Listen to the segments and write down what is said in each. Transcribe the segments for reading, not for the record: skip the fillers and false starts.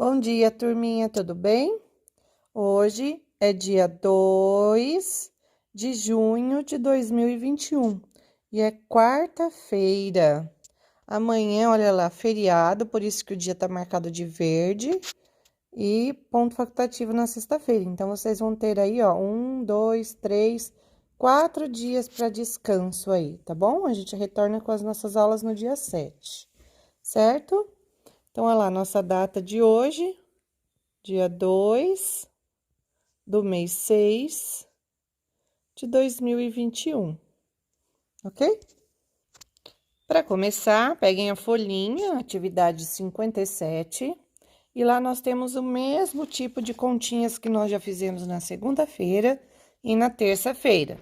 Bom dia, turminha, tudo bem? Hoje é dia 2 de junho de 2021 e é quarta-feira. Amanhã, olha lá, feriado, por isso que o dia tá marcado de verde e ponto facultativo na sexta-feira. Então, vocês vão ter aí, ó, 4 dias para descanso aí, tá bom? A gente retorna com as nossas aulas no dia 7, certo? Então, olha lá, nossa data de hoje. Dia 2 do mês 6 de 2021, ok? Para começar, peguem a folhinha, atividade 57, e lá nós temos o mesmo tipo de continhas que nós já fizemos na segunda-feira e na terça-feira.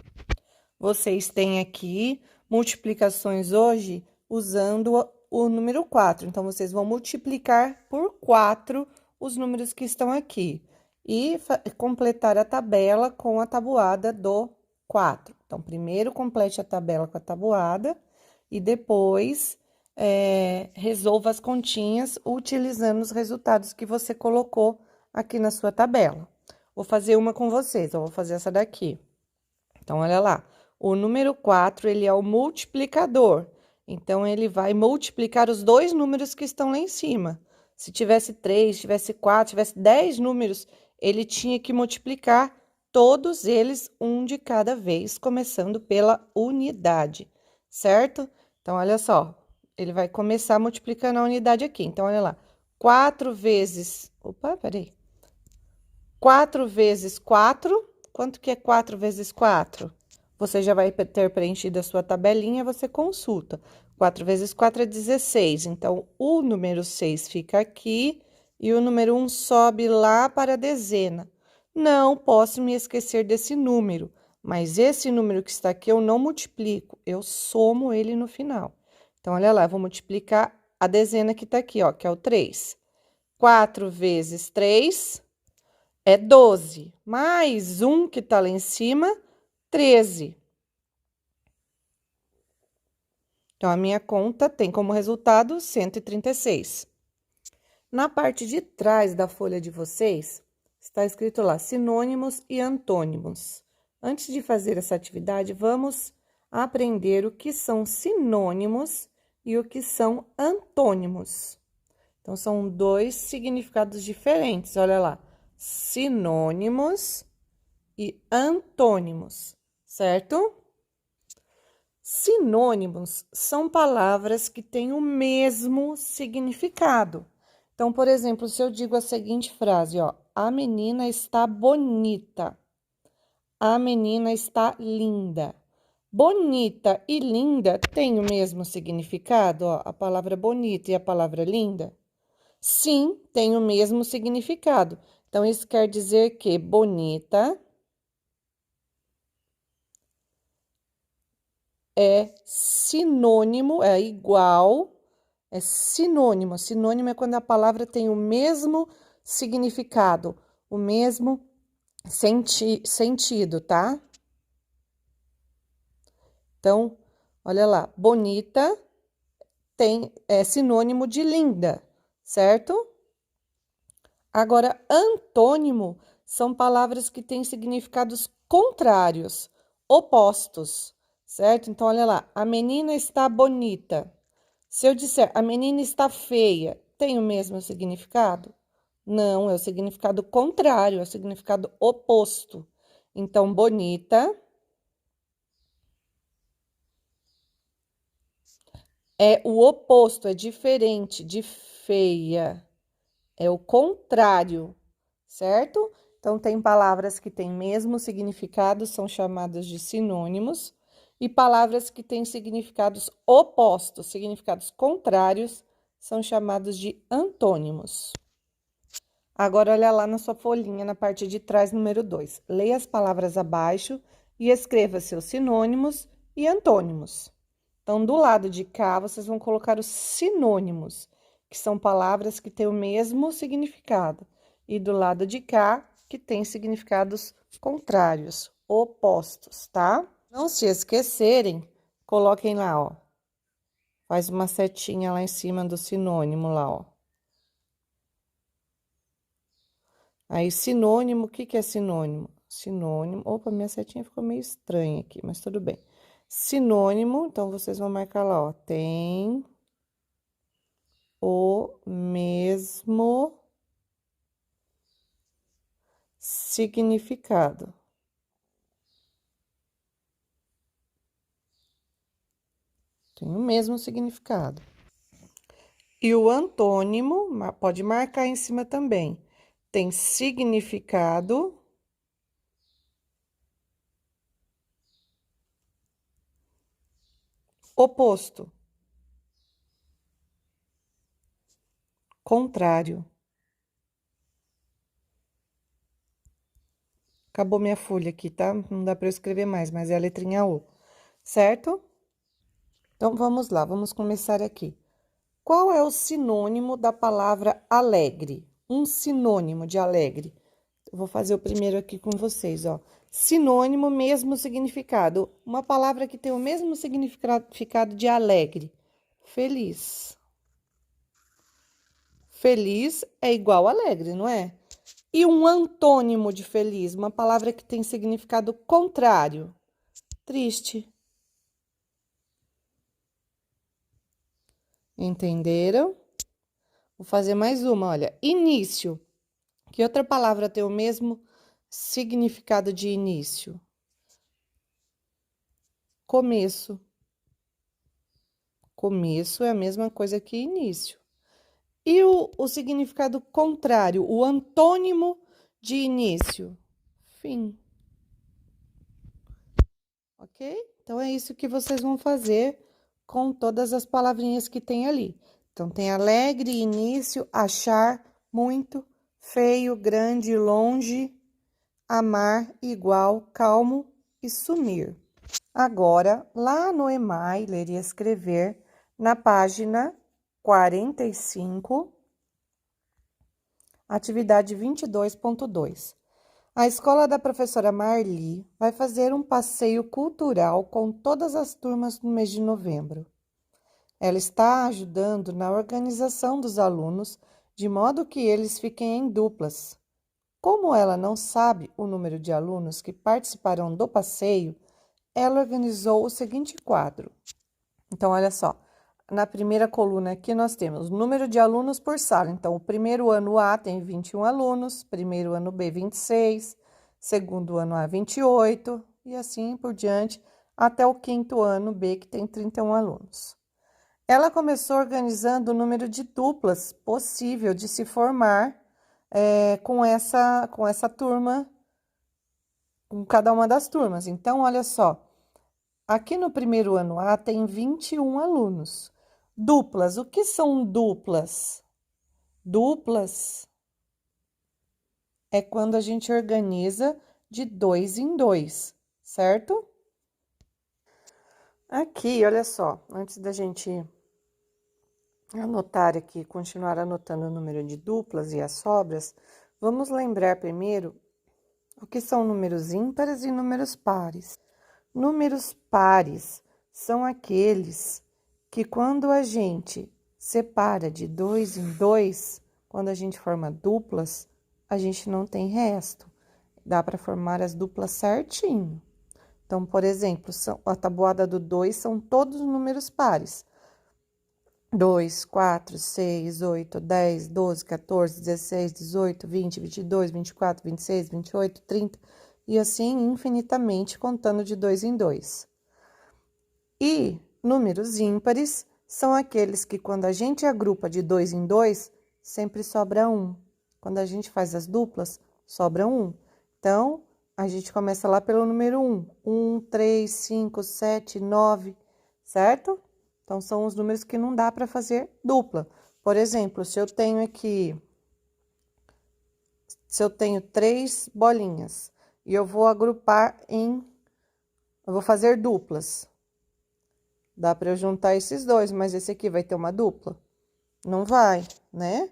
Vocês têm aqui multiplicações hoje usando o número 4, então, vocês vão multiplicar por 4 os números que estão aqui e completar a tabela com a tabuada do 4. Então, primeiro complete a tabela com a tabuada e depois resolva as continhas utilizando os resultados que você colocou aqui na sua tabela. Vou fazer uma com vocês, eu vou fazer essa daqui. Então, olha lá, o número 4, ele é o multiplicador. Então, ele vai multiplicar os dois números que estão lá em cima. Se tivesse 3, tivesse 4, tivesse 10 números, ele tinha que multiplicar todos eles, um de cada vez, começando pela unidade, certo? Então, olha só, ele vai começar multiplicando a unidade aqui. Então, olha lá, 4 vezes... Opa, peraí. 4 vezes 4, quanto que é 4 vezes 4? Você já vai ter preenchido a sua tabelinha, você consulta. 4 vezes 4 é 16, então, o número 6 fica aqui e o número 1 sobe lá para a dezena. Não posso me esquecer desse número, mas esse número que está aqui eu não multiplico, eu somo ele no final. Então, olha lá, eu vou multiplicar a dezena que está aqui, ó, que é o 3. 4 vezes 3 é 12, mais um que tá lá em cima, 13. Então, a minha conta tem como resultado 136. Na parte de trás da folha de vocês, está escrito lá sinônimos e antônimos. Antes de fazer essa atividade, vamos aprender o que são sinônimos e o que são antônimos. Então, são dois significados diferentes, olha lá. Sinônimos e antônimos, certo? Sinônimos são palavras que têm o mesmo significado. Então, por exemplo, se eu digo a seguinte frase, ó, a menina está bonita, a menina está linda. Bonita e linda têm o mesmo significado, ó, a palavra bonita e a palavra linda? Sim, tem o mesmo significado. Então, isso quer dizer que bonita é sinônimo, é igual, é sinônimo. Sinônimo é quando a palavra tem o mesmo significado, o mesmo sentido, tá? Então, olha lá, bonita é sinônimo de linda, certo? Agora, antônimo são palavras que têm significados contrários, opostos, certo? Então, olha lá, a menina está bonita. Se eu disser a menina está feia, tem o mesmo significado? Não, é o significado contrário, é o significado oposto. Então, bonita é o oposto, é diferente de feia. É o contrário, certo? Então, tem palavras que têm mesmo significado, são chamadas de sinônimos, e palavras que têm significados opostos, significados contrários, são chamados de antônimos. Agora, olha lá na sua folhinha, na parte de trás, número 2. Leia as palavras abaixo e escreva seus sinônimos e antônimos. Então, do lado de cá, vocês vão colocar os sinônimos, que são palavras que têm o mesmo significado. E do lado de cá, que tem significados contrários, opostos, tá? Não se esquecerem, coloquem lá, ó. Faz uma setinha lá em cima do sinônimo lá, ó. Aí, sinônimo, o que que é sinônimo? Sinônimo, opa, minha setinha ficou meio estranha aqui, mas tudo bem. Sinônimo, então, vocês vão marcar lá, ó, tem o mesmo significado. Tem o mesmo significado. E o antônimo, pode marcar em cima também, tem significado oposto, contrário. Acabou minha folha aqui, tá? Não dá para eu escrever mais, mas é a letrinha O, certo? Então, vamos lá, vamos começar aqui. Qual é o sinônimo da palavra alegre? Um sinônimo de alegre. Eu vou fazer o primeiro aqui com vocês, ó. Sinônimo, mesmo significado. Uma palavra que tem o mesmo significado de alegre. Feliz. Feliz é igual alegre, não é? E um antônimo de feliz, uma palavra que tem significado contrário. Triste. Entenderam? Vou fazer mais uma, olha. Início. Que outra palavra tem o mesmo significado de início? Começo. Começo é a mesma coisa que início. E o significado contrário, o antônimo de início? Fim. Ok? Então, é isso que vocês vão fazer com todas as palavrinhas que tem ali. Então, tem alegre, início, achar, muito, feio, grande, longe, amar, igual, calmo e sumir. Agora, lá no EMAI, ler e escrever, na página 45, atividade 22.2. A escola da professora Marli vai fazer um passeio cultural com todas as turmas no mês de novembro. Ela está ajudando na organização dos alunos, de modo que eles fiquem em duplas. Como ela não sabe o número de alunos que participarão do passeio, ela organizou o seguinte quadro. Então, olha só, na primeira coluna aqui nós temos número de alunos por sala. Então, o primeiro ano A tem 21 alunos, primeiro ano B 26, segundo ano A 28 e assim por diante, até o quinto ano B, que tem 31 alunos. Ela começou organizando o número de duplas possível de se formar com essa turma, com cada uma das turmas. Então, olha só, aqui no primeiro ano A tem 21 alunos. Duplas, o que são duplas? Duplas é quando a gente organiza de 2 em 2, certo? Aqui, olha só, antes da gente anotar aqui, continuar anotando o número de duplas e as sobras, vamos lembrar primeiro o que são números ímpares e números pares. Números pares são aqueles que quando a gente separa de 2 em 2, quando a gente forma duplas, a gente não tem resto. Dá para formar as duplas certinho. Então, por exemplo, a tabuada do 2 são todos números pares. 2, 4, 6, 8, 10, 12, 14, 16, 18, 20, 22, 24, 26, 28, 30 e assim infinitamente contando de 2 em 2. E números ímpares são aqueles que quando a gente agrupa de 2 em 2, sempre sobra 1. Quando a gente faz as duplas, sobra 1. Então, a gente começa lá pelo número 1. 1, 3, 5, 7, 9, certo? Então, são os números que não dá para fazer dupla. Por exemplo, se eu tenho 3 bolinhas e eu vou agrupar eu vou fazer duplas. Dá para eu juntar esses dois, mas esse aqui vai ter uma dupla? Não vai, né?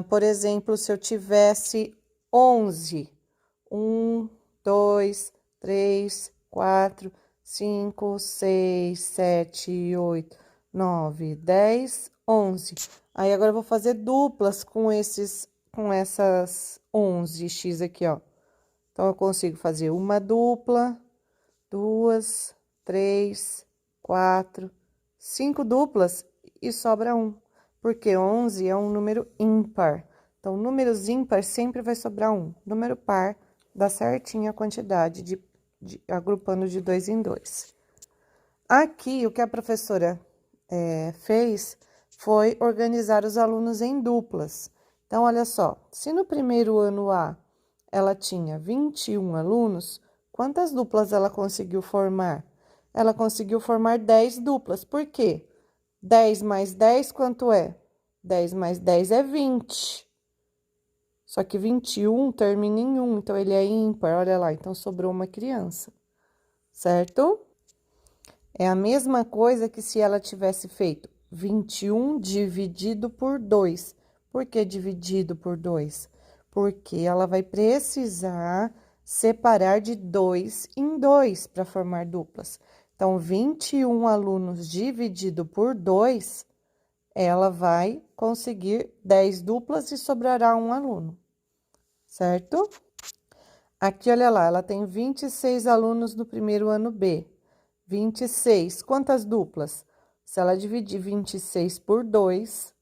Por exemplo, se eu tivesse 11, 1, 2, 3, 4, 5, 6, 7, 8, 9, 10, 11. Aí, agora eu vou fazer duplas com essas 11, x aqui, ó. Então, eu consigo fazer uma dupla, 2, 3, 4, 5 duplas e sobra 1. Porque 11 é um número ímpar. Então, números ímpares sempre vai sobrar 1. Número par, dá certinho a quantidade agrupando de 2 em 2. Aqui, o que a professora fez foi organizar os alunos em duplas. Então, olha só, se no primeiro ano A ela tinha 21 alunos, quantas duplas ela conseguiu formar? Ela conseguiu formar 10 duplas. Por quê? 10 mais 10, quanto é? 10 mais 10 é 20. Só que 21 termina em 1, então ele é ímpar, olha lá. Então, sobrou uma criança, certo? É a mesma coisa que se ela tivesse feito 21 dividido por 2. Por que dividido por 2? Porque ela vai precisar separar de 2 em 2 para formar duplas. Então, 21 alunos dividido por 2, ela vai conseguir 10 duplas e sobrará um aluno, certo? Aqui, olha lá, ela tem 26 alunos no primeiro ano B. 26, quantas duplas? Se ela dividir 26 por 2,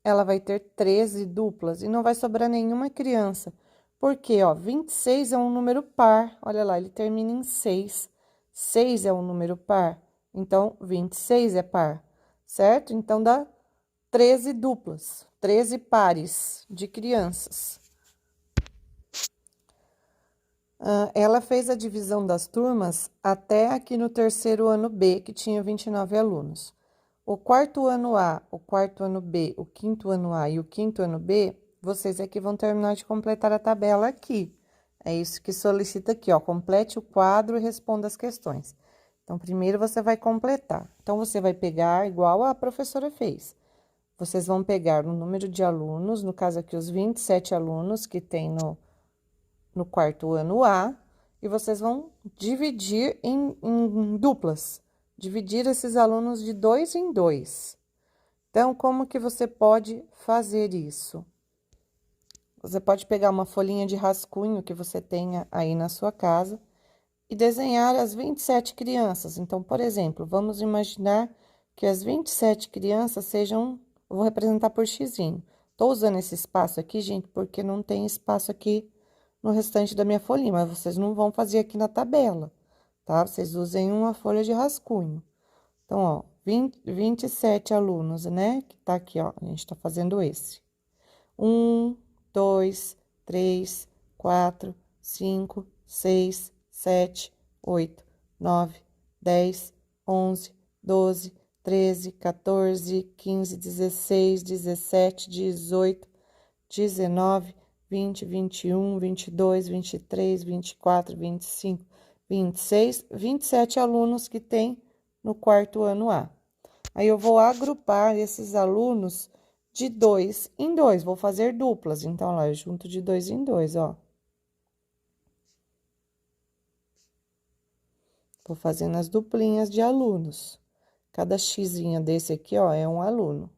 ela vai ter 13 duplas e não vai sobrar nenhuma criança. Porque, ó, 26 é um número par, olha lá, ele termina em 6. 6 é um número par, então 26 é par, certo? Então, dá 13 duplas, 13 pares de crianças. Ela fez a divisão das turmas até aqui no terceiro ano B, que tinha 29 alunos. O quarto ano A, o quarto ano B, o quinto ano A e o quinto ano B, vocês aqui vão terminar de completar a tabela aqui. É isso que solicita aqui, ó. Complete o quadro e responda as questões. Então, primeiro você vai completar. Então, você vai pegar igual a professora fez. Vocês vão pegar o número de alunos, no caso aqui, os 27 alunos que tem no quarto ano A, e vocês vão dividir em duplas, dividir esses alunos de 2 em 2. Então, como que você pode fazer isso? Você pode pegar uma folhinha de rascunho que você tenha aí na sua casa e desenhar as 27 crianças. Então, por exemplo, vamos imaginar que as 27 crianças sejam, eu vou representar por xizinho. Tô usando esse espaço aqui, gente, porque não tem espaço aqui no restante da minha folhinha, mas vocês não vão fazer aqui na tabela, tá? Vocês usem uma folha de rascunho. Então, ó, 27 alunos, né? Que tá aqui, ó, a gente tá fazendo esse. 1, 2, 3, 4, 5, 6, 7, 8, 9, 10, 11, 12, 13, 14, 15, 16, 17, 18, 19, 20, 21, 22, 23, 24, 25, 26, 27 alunos que tem no quarto ano A. Aí, eu vou agrupar esses alunos de 2 em 2, vou fazer duplas. Então, lá, eu junto de 2 em 2, ó. Vou fazendo as duplinhas de alunos. Cada xizinho desse aqui, ó, é um aluno.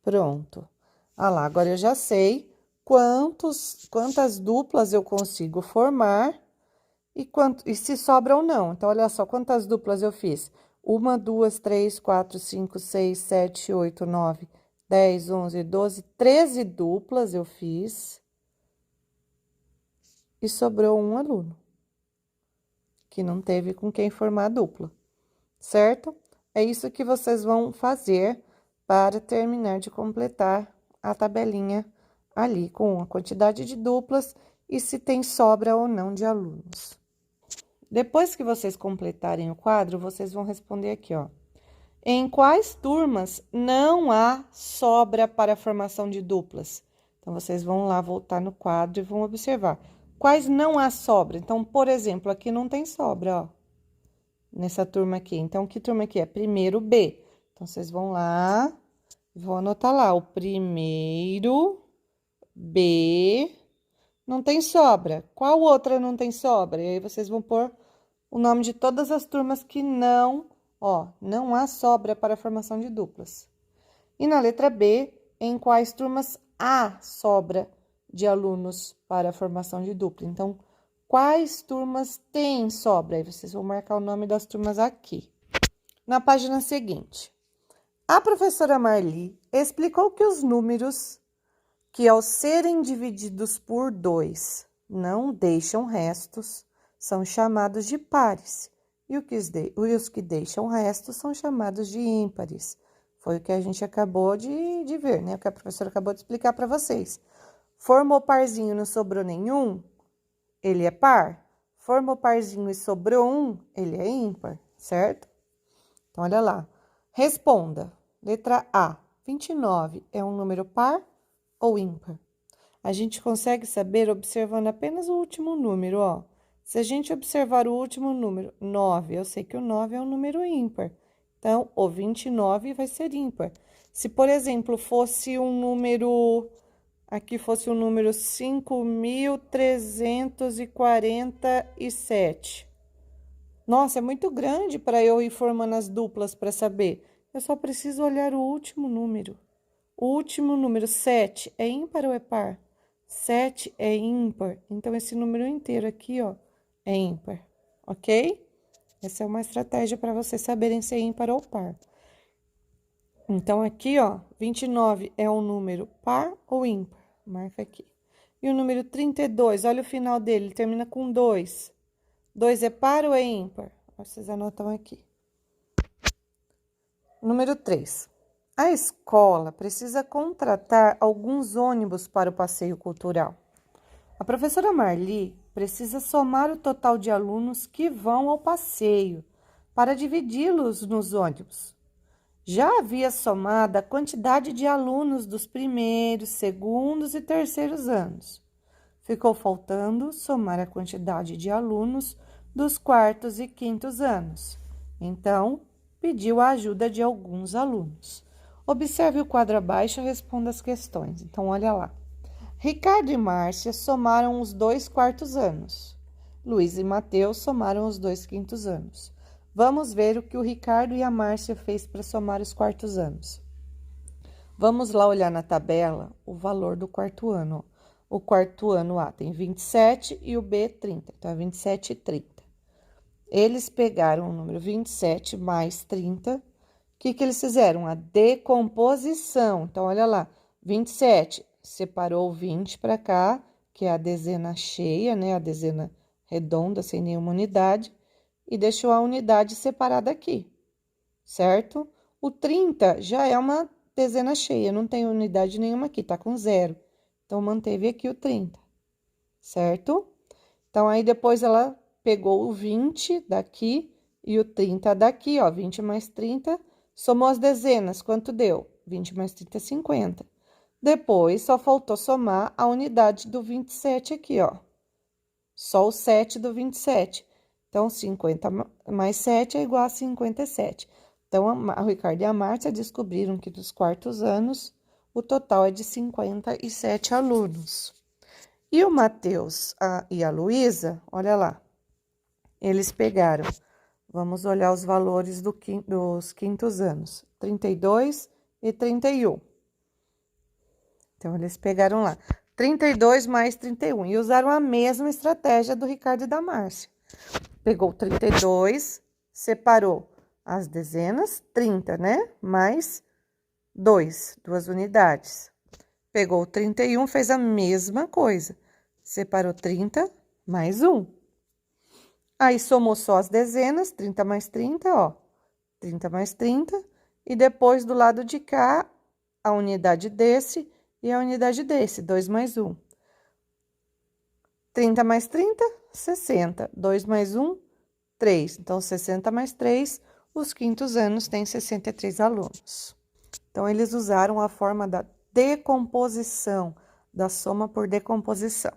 Pronto. Ah lá, agora eu já sei quantas duplas eu consigo formar e se sobra ou não. Então, olha só, quantas duplas eu fiz? 1, 2, 3, 4, 5, 6, 7, 8, 9, 10, 11, 12, 13 duplas eu fiz. E sobrou um aluno, que não teve com quem formar a dupla, certo? É isso que vocês vão fazer para terminar de completar a tabelinha ali, com a quantidade de duplas e se tem sobra ou não de alunos. Depois que vocês completarem o quadro, vocês vão responder aqui, ó. Em quais turmas não há sobra para a formação de duplas? Então, vocês vão lá voltar no quadro e vão observar. Quais não há sobra? Então, por exemplo, aqui não tem sobra, ó. Nessa turma aqui. Então, que turma aqui é? Primeiro B. Então, vocês vão lá, vão anotar lá. O primeiro B não tem sobra. Qual outra não tem sobra? E aí, vocês vão pôr o nome de todas as turmas que não Ó, não há sobra para a formação de duplas. E na letra B, em quais turmas há sobra de alunos para a formação de dupla? Então, quais turmas têm sobra? Aí vocês vão marcar o nome das turmas aqui. Na página seguinte, a professora Marli explicou que os números que, ao serem divididos por 2, não deixam restos, são chamados de pares. E os que deixam restos são chamados de ímpares. Foi o que a gente acabou de ver, né? O que a professora acabou de explicar para vocês. Formou parzinho e não sobrou nenhum, ele é par. Formou parzinho e sobrou um, ele é ímpar, certo? Então, olha lá. Responda. Letra A. 29 é um número par ou ímpar? A gente consegue saber observando apenas o último número, ó. Se a gente observar o último número, 9, eu sei que o 9 é um número ímpar. Então, o 29 vai ser ímpar. Se, por exemplo, fosse um número... Aqui fosse o número 5.347. Nossa, é muito grande para eu ir formando as duplas para saber. Eu só preciso olhar o último número. O último número, 7, é ímpar ou é par? 7 é ímpar. Então, esse número inteiro aqui, ó, é ímpar, ok? Essa é uma estratégia para vocês saberem se é ímpar ou par. Então, aqui, ó, 29 é um número par ou ímpar? Marca aqui. E o número 32, olha o final dele, ele termina com 2. 2 é par ou é ímpar? Vocês anotam aqui. Número 3. A escola precisa contratar alguns ônibus para o passeio cultural. A professora Marli precisa somar o total de alunos que vão ao passeio para dividi-los nos ônibus. Já havia somado a quantidade de alunos dos primeiros, segundos e terceiros anos. Ficou faltando somar a quantidade de alunos dos quartos e quintos anos. Então, pediu a ajuda de alguns alunos. Observe o quadro abaixo e responda as questões. Então, olha lá. Ricardo e Márcia somaram os 2 quartos anos. Luiz e Mateus somaram os 2 quintos anos. Vamos ver o que o Ricardo e a Márcia fez para somar os quartos anos. Vamos lá olhar na tabela o valor do quarto ano. O quarto ano A tem 27 e o B 30. Então, é 27 e 30. Eles pegaram o número 27 mais 30. O que eles fizeram? A decomposição. Então, olha lá. 27 separou o 20 para cá, que é a dezena cheia, né? A dezena redonda, sem nenhuma unidade. E deixou a unidade separada aqui, certo? O 30 já é uma dezena cheia, não tem unidade nenhuma aqui, tá com 0. Então, manteve aqui o 30, certo? Então, aí depois ela pegou o 20 daqui e o 30 daqui, ó, 20 mais 30, somou as dezenas, quanto deu? 20 mais 30 é 50. Depois, só faltou somar a unidade do 27 aqui, ó. Só o 7 do 27. Então, 50 mais 7 é igual a 57. Então, o Ricardo e a Márcia descobriram que dos quartos anos, o total é de 57 alunos. E o Mateus e a Luísa, olha lá, eles pegaram, vamos olhar os valores dos quintos anos, 32 e 31. Então, eles pegaram lá, 32 mais 31, e usaram a mesma estratégia do Ricardo e da Márcia. Pegou 32, separou as dezenas, 30, né? Mais 2, 2 unidades. Pegou 31, fez a mesma coisa. Separou 30 mais 1. Aí, somou só as dezenas, 30 mais 30, ó. 30 mais 30. E depois, do lado de cá, a unidade desse e a unidade desse, 2 mais 1. 30 mais 30, 60. 2 mais 1, 3. Então, 60 mais 3, os quintos anos têm 63 alunos. Então, eles usaram a forma da decomposição, da soma por decomposição.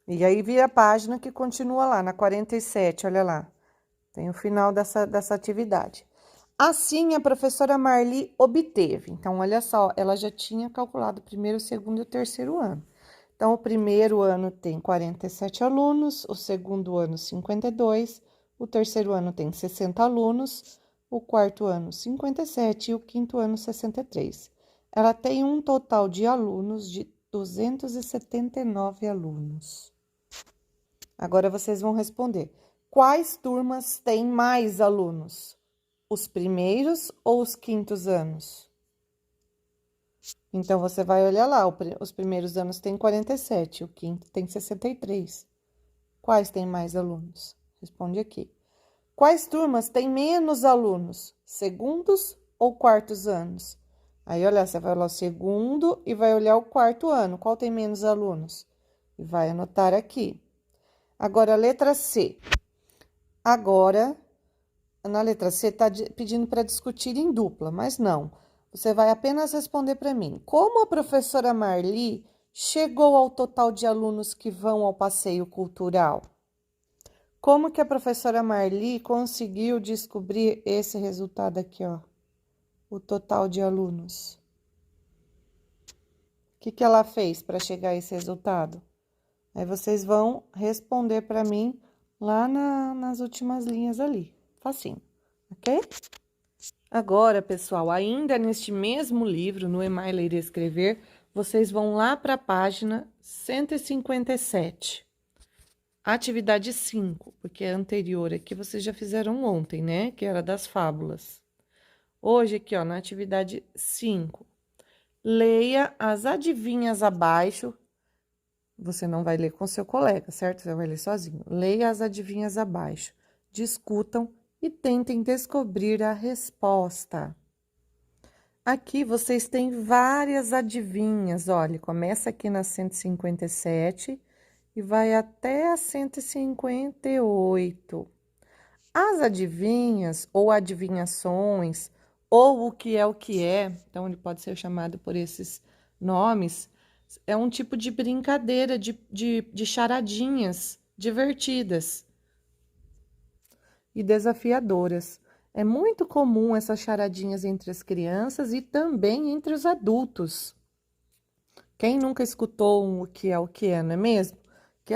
E aí, vira a página que continua lá, na 47, olha lá. Tem o final dessa atividade. Assim, a professora Marli obteve. Então, olha só, ela já tinha calculado o primeiro, o segundo e o terceiro ano. Então, o primeiro ano tem 47 alunos, o segundo ano 52, o terceiro ano tem 60 alunos, o quarto ano 57 e o quinto ano 63. Ela tem um total de alunos de 279 alunos. Agora vocês vão responder. Quais turmas têm mais alunos? Os primeiros ou os quintos anos? Então, você vai olhar lá, os primeiros anos tem 47, o quinto tem 63. Quais têm mais alunos? Responde aqui. Quais turmas têm menos alunos? Segundos ou quartos anos? Aí, olha, você vai olhar o segundo e vai olhar o quarto ano. Qual tem menos alunos? E vai anotar aqui. Agora, a letra C. Agora, na letra C, está pedindo para discutir em dupla, mas não. Você vai apenas responder para mim. Como a professora Marli chegou ao total de alunos que vão ao passeio cultural? Como que a professora Marli conseguiu descobrir esse resultado aqui, ó? O total de alunos. O que ela fez para chegar a esse resultado? Aí vocês vão responder para mim lá nas últimas linhas ali. Facinho, ok? Agora, pessoal, ainda neste mesmo livro, no Emai Ler e Escrever, vocês vão lá para a página 157. Atividade 5, porque a anterior aqui vocês já fizeram ontem, né? Que era das fábulas. Hoje aqui, ó, na atividade 5, leia as adivinhas abaixo. Você não vai ler com seu colega, certo? Você vai ler sozinho. Leia as adivinhas abaixo. Discutam e tentem descobrir a resposta. Aqui vocês têm várias adivinhas, olha, começa aqui na 157 e vai até a 158. As adivinhas ou adivinhações, ou o que é, então ele pode ser chamado por esses nomes, é um tipo de brincadeira, de charadinhas divertidas e desafiadoras. É muito comum essas charadinhas entre as crianças e também entre os adultos. Quem nunca escutou um o que é, não é mesmo?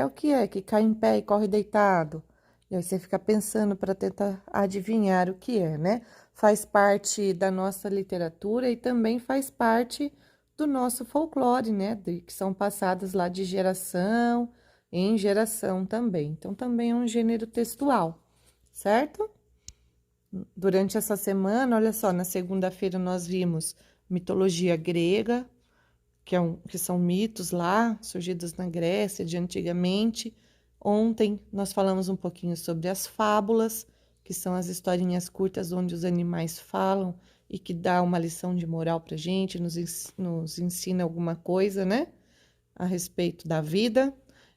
O que é, que cai em pé e corre deitado. E aí você fica pensando para tentar adivinhar o que é, né? Faz parte da nossa literatura e também faz parte do nosso folclore, né? Que são passadas lá de geração em geração também. Então, também é um gênero textual, certo? Durante essa semana, olha só, na segunda-feira nós vimos mitologia grega, que são mitos lá, surgidos na Grécia de antigamente. Ontem nós falamos um pouquinho sobre as fábulas, que são as historinhas curtas onde os animais falam e que dá uma lição de moral pra gente, nos ensina alguma coisa, né? A respeito da vida.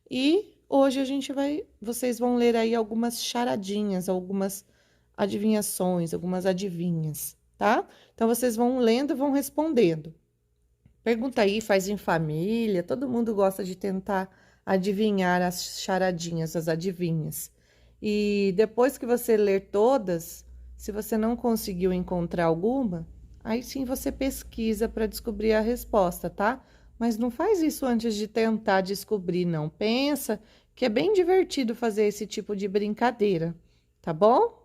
E hoje vocês vão ler aí algumas charadinhas, algumas adivinhações, algumas adivinhas, tá? Então, vocês vão lendo e vão respondendo. Pergunta aí, faz em família, todo mundo gosta de tentar adivinhar as charadinhas, as adivinhas. E depois que você ler todas, se você não conseguiu encontrar alguma, aí sim você pesquisa para descobrir a resposta, tá? Mas não faz isso antes de tentar descobrir, não. Pensa que é bem divertido fazer esse tipo de brincadeira, tá bom?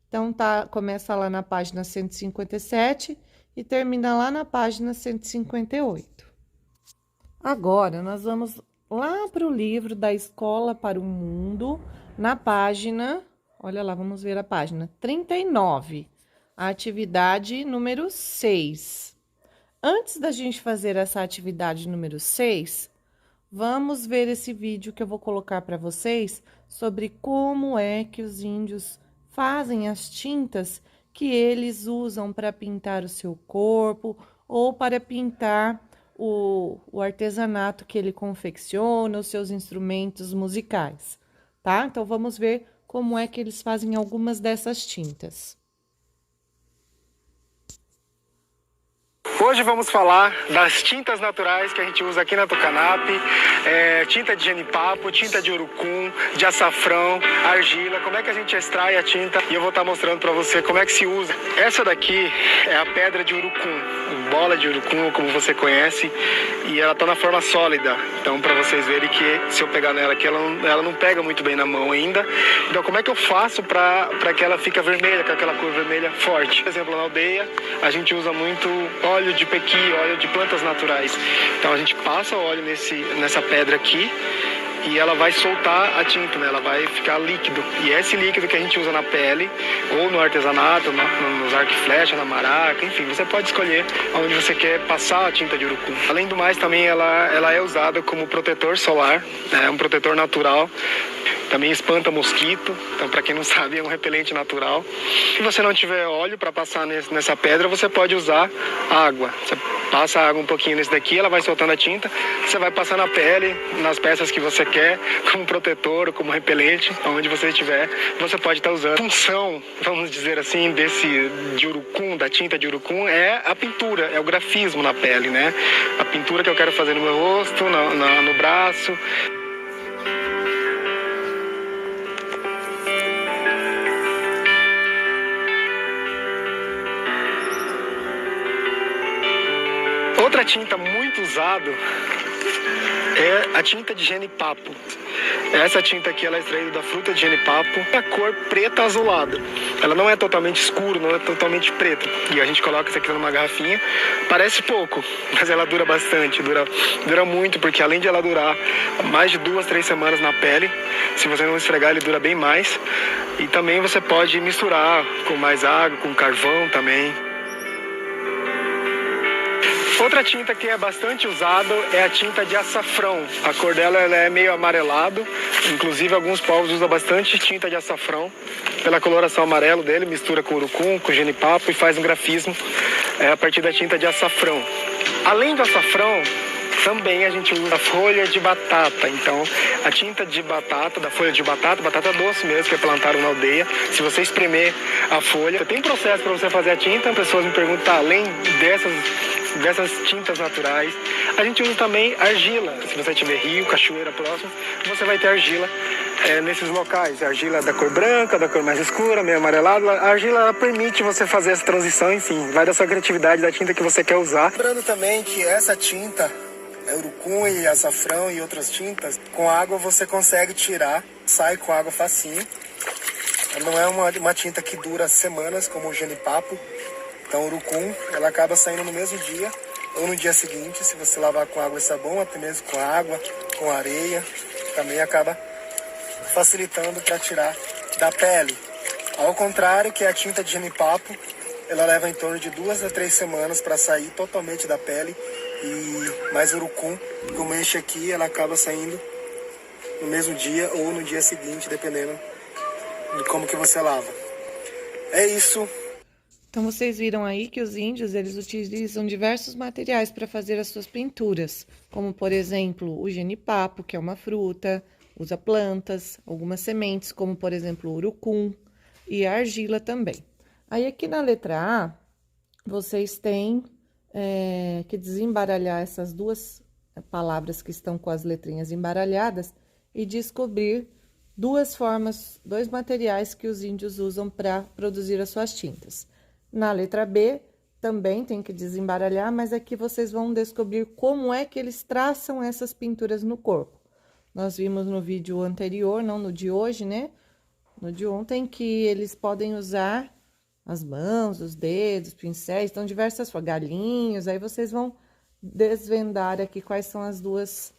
Então, começa lá na página 157 e termina lá na página 158. Agora, nós vamos lá para o livro da Escola para o Mundo, na página, olha lá, vamos ver a página 39, a atividade número 6. Antes da gente fazer essa atividade número 6, vamos ver esse vídeo que eu vou colocar para vocês sobre como é que os índios fazem as tintas que eles usam para pintar o seu corpo ou para pintar o artesanato que ele confecciona, os seus instrumentos musicais, tá? Então, vamos ver como é que eles fazem algumas dessas tintas. Hoje vamos falar das tintas naturais que a gente usa aqui na Tucanap. tinta de genipapo, tinta de urucum, de açafrão, argila, como é que a gente extrai a tinta, e eu vou estar mostrando para você como é que se usa. Essa daqui é a pedra de urucum, bola de urucum, como você conhece, e ela tá na forma sólida, então para vocês verem que se eu pegar nela aqui, ela não pega muito bem na mão ainda. Então como é que eu faço para que ela fique vermelha, com aquela cor vermelha forte? Por exemplo, na aldeia a gente usa muito óleo de pequi, óleo de plantas naturais. Então a gente passa o óleo nessa pedra aqui e ela vai soltar a tinta, né? Ela vai ficar líquido. E é esse líquido que a gente usa na pele, ou no artesanato, nos arco e flecha, na maraca, enfim, você pode escolher onde você quer passar a tinta de urucum. Além do mais, também ela é usada como protetor solar, é um protetor natural. Também espanta mosquito, então para quem não sabe é um repelente natural. Se você não tiver óleo para passar nessa pedra, você pode usar água. Você passa água um pouquinho nesse daqui, ela vai soltando a tinta, você vai passar na pele, nas peças que você quer, como protetor ou como repelente, onde você estiver, você pode estar usando. A função, vamos dizer assim, de urucum, da tinta de urucum, é a pintura, é o grafismo na pele, né? A pintura que eu quero fazer no meu rosto, no braço. Outra tinta muito usada é a tinta de genipapo. Essa tinta aqui ela é extraída da fruta de genipapo, a cor preta azulada. Ela não é totalmente escura, não é totalmente preta. E a gente coloca isso aqui numa garrafinha. Parece pouco, mas ela dura bastante, dura muito, porque além de ela durar mais de 2, 3 semanas na pele, se você não esfregar ele dura bem mais. E também você pode misturar com mais água, com carvão também. Outra tinta que é bastante usada é a tinta de açafrão. A cor dela ela é meio amarelado, inclusive alguns povos usam bastante tinta de açafrão. Pela coloração amarelo dele, mistura com urucum, com genipapo e faz um grafismo a partir da tinta de açafrão. Além do açafrão, também a gente usa a folha de batata. Então, a tinta de batata, da folha de batata doce mesmo, que é plantado na aldeia. Se você espremer a folha, tem um processo para você fazer a tinta. As pessoas me perguntam, além dessas tintas naturais, a gente usa também argila. Se você tiver rio, cachoeira próximo, você vai ter argila nesses locais. A argila da cor branca, da cor mais escura, meio amarelada. A argila ela permite você fazer essa transição, enfim, vai da sua criatividade, da tinta que você quer usar. Lembrando também que essa tinta, urucum e açafrão e outras tintas, com água você consegue tirar, sai com água facinho. Não é uma tinta que dura semanas, como o genipapo. Então o urucum, ela acaba saindo no mesmo dia ou no dia seguinte, se você lavar com água e sabão, até mesmo com água, com areia, também acaba facilitando para tirar da pele. Ao contrário que a tinta de genipapo, ela leva em torno de 2 a 3 semanas para sair totalmente da pele. E mais urucum, como este aqui, ela acaba saindo no mesmo dia ou no dia seguinte, dependendo de como que você lava. É isso. Então, vocês viram aí que os índios, eles utilizam diversos materiais para fazer as suas pinturas, como, por exemplo, o genipapo, que é uma fruta, usa plantas, algumas sementes, como, por exemplo, o urucum, e a argila também. Aí, aqui na letra A, vocês têm que desembaralhar essas duas palavras que estão com as letrinhas embaralhadas e descobrir dois materiais que os índios usam para produzir as suas tintas. Na letra B, também tem que desembaralhar, mas aqui vocês vão descobrir como é que eles traçam essas pinturas no corpo. Nós vimos no vídeo anterior, não no de hoje, né? No de ontem, que eles podem usar as mãos, os dedos, pincéis, então diversas formas, galinhos, aí vocês vão desvendar aqui quais são as duas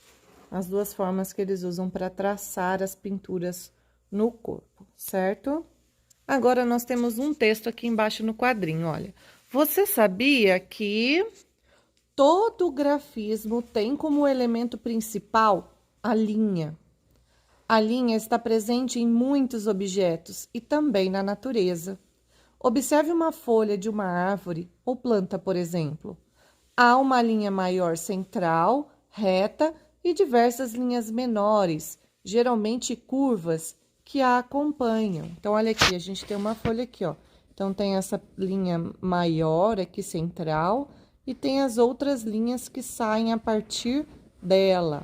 formas que eles usam para traçar as pinturas no corpo, certo? Agora, nós temos um texto aqui embaixo no quadrinho, olha. Você sabia que todo grafismo tem como elemento principal a linha? A linha está presente em muitos objetos e também na natureza. Observe uma folha de uma árvore ou planta, por exemplo. Há uma linha maior central, reta e diversas linhas menores, geralmente curvas, que a acompanham. Então, olha aqui, a gente tem uma folha aqui, ó. Então, tem essa linha maior aqui, central, e tem as outras linhas que saem a partir dela.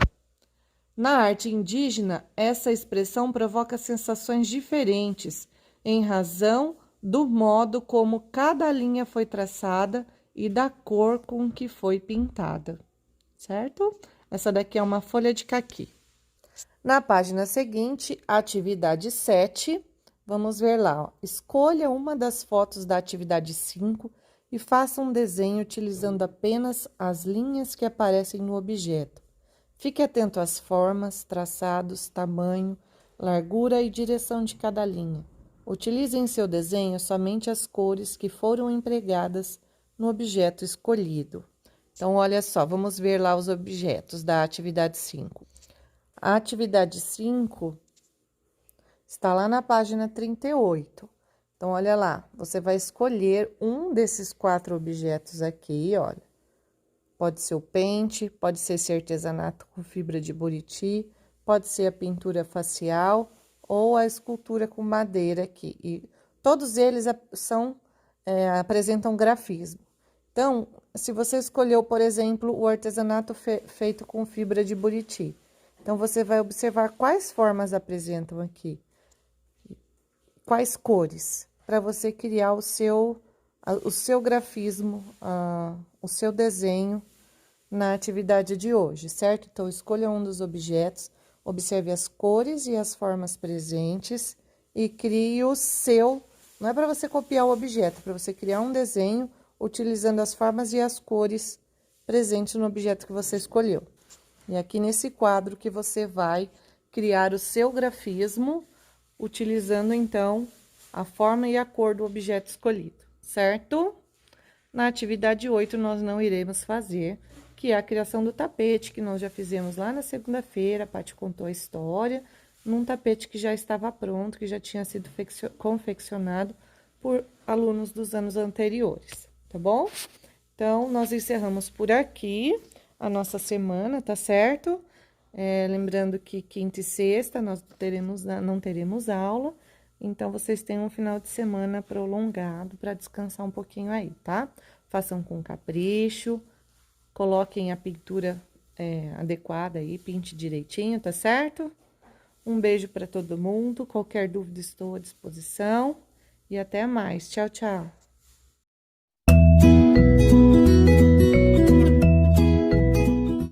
Na arte indígena, essa expressão provoca sensações diferentes em razão do modo como cada linha foi traçada e da cor com que foi pintada, certo? Essa daqui é uma folha de caqui. Na página seguinte, atividade 7, vamos ver lá, ó. Escolha uma das fotos da atividade 5 e faça um desenho utilizando apenas as linhas que aparecem no objeto. Fique atento às formas, traçados, tamanho, largura e direção de cada linha. Utilize em seu desenho somente as cores que foram empregadas no objeto escolhido. Então, olha só, vamos ver lá os objetos da atividade 5. A atividade 5 está lá na página 38. Então, olha lá, você vai escolher um desses 4 objetos aqui, olha. Pode ser o pente, pode ser esse artesanato com fibra de buriti, pode ser a pintura facial ou a escultura com madeira aqui. E todos eles apresentam grafismo. Então, se você escolheu, por exemplo, o artesanato feito com fibra de buriti, então você vai observar quais formas apresentam aqui, quais cores, para você criar o seu grafismo, o seu desenho na atividade de hoje, certo? Então, escolha um dos objetos, observe as cores e as formas presentes e crie o seu. Não é para você copiar o objeto, é para você criar um desenho utilizando as formas e as cores presentes no objeto que você escolheu. E aqui nesse quadro que você vai criar o seu grafismo, utilizando, então, a forma e a cor do objeto escolhido, certo? Na atividade 8, nós não iremos fazer, que é a criação do tapete, que nós já fizemos lá na segunda-feira. A Paty contou a história, num tapete que já estava pronto, que já tinha sido confeccionado por alunos dos anos anteriores, tá bom? Então, nós encerramos por aqui a nossa semana, tá certo? Lembrando que quinta e sexta nós não teremos aula, então vocês têm um final de semana prolongado para descansar um pouquinho aí, tá? Façam com capricho, coloquem a pintura adequada aí, pinte direitinho, tá certo? Um beijo para todo mundo, qualquer dúvida estou à disposição e até mais. Tchau, tchau!